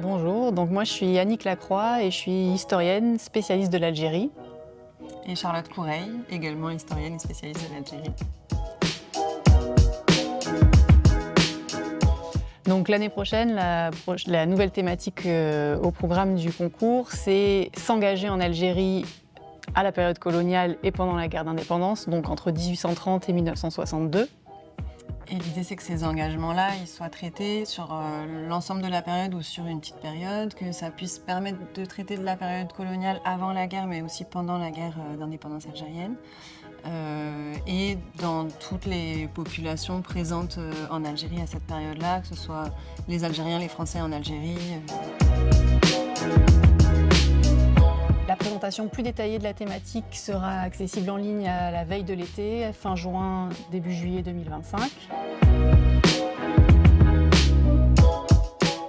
Bonjour, donc moi je suis Annick Lacroix et je suis historienne spécialiste de l'Algérie. Et Charlotte Coureil, également historienne et spécialiste de l'Algérie. Donc l'année prochaine, la nouvelle thématique au programme du concours, c'est s'engager en Algérie à la période coloniale et pendant la guerre d'indépendance, donc entre 1830 et 1962. Et l'idée, c'est que ces engagements-là, ils soient traités sur l'ensemble de la période ou sur une petite période, que ça puisse permettre de traiter de la période coloniale avant la guerre, mais aussi pendant la guerre d'indépendance algérienne. Et dans toutes les populations présentes en Algérie à cette période-là, que ce soit les Algériens, les Français en Algérie. La présentation plus détaillée de la thématique sera accessible en ligne à la veille de l'été, fin juin, début juillet 2025.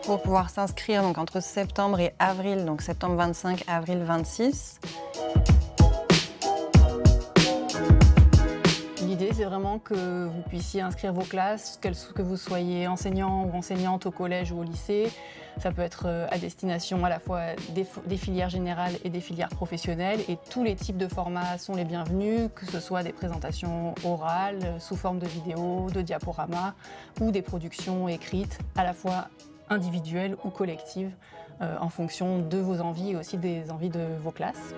Pour pouvoir s'inscrire donc, entre septembre et avril, donc septembre 25, avril 26. L'idée, c'est vraiment que vous puissiez inscrire vos classes, que vous soyez enseignant ou enseignante au collège ou au lycée. Ça peut être à destination à la fois des filières générales et des filières professionnelles. Et tous les types de formats sont les bienvenus, que ce soit des présentations orales, sous forme de vidéos, de diaporamas, ou des productions écrites, à la fois individuelles ou collectives, en fonction de vos envies et aussi des envies de vos classes.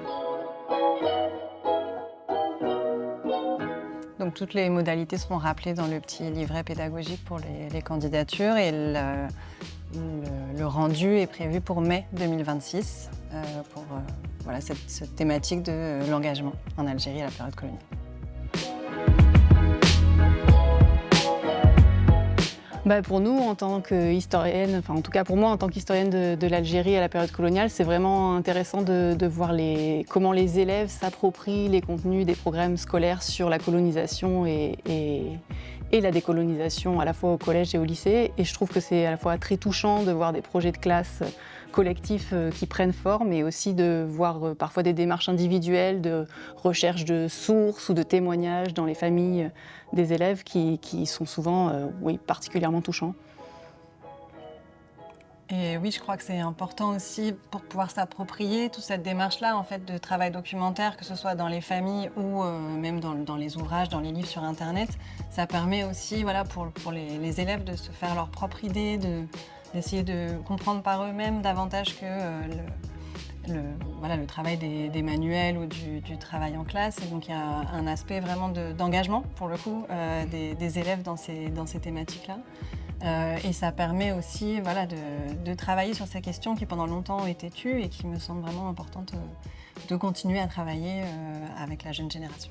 Donc toutes les modalités seront rappelées dans le petit livret pédagogique pour les candidatures et le rendu est prévu pour mai 2026 pour cette thématique de l'engagement en Algérie à la période coloniale. Pour nous, en tant qu'historienne, enfin en tout cas pour moi en tant qu'historienne de l'Algérie à la période coloniale, c'est vraiment intéressant de voir comment les élèves s'approprient les contenus des programmes scolaires sur la colonisation et la décolonisation à la fois au collège et au lycée. Et je trouve que c'est à la fois très touchant de voir des projets de classe collectifs qui prennent forme et aussi de voir parfois des démarches individuelles de recherche de sources ou de témoignages dans les familles des élèves qui sont souvent particulièrement touchants. Et oui, je crois que c'est important aussi pour pouvoir s'approprier toute cette démarche-là en fait, de travail documentaire, que ce soit dans les familles ou même dans les ouvrages, dans les livres sur Internet. Ça permet aussi pour les élèves de se faire leur propre idée, d'essayer de comprendre par eux-mêmes davantage que le travail des manuels ou du travail en classe. Et donc il y a un aspect vraiment d'engagement, pour le coup, des élèves dans ces thématiques-là. Et ça permet aussi de travailler sur ces questions qui pendant longtemps ont été tues et qui me semblent vraiment importantes de continuer à travailler avec la jeune génération.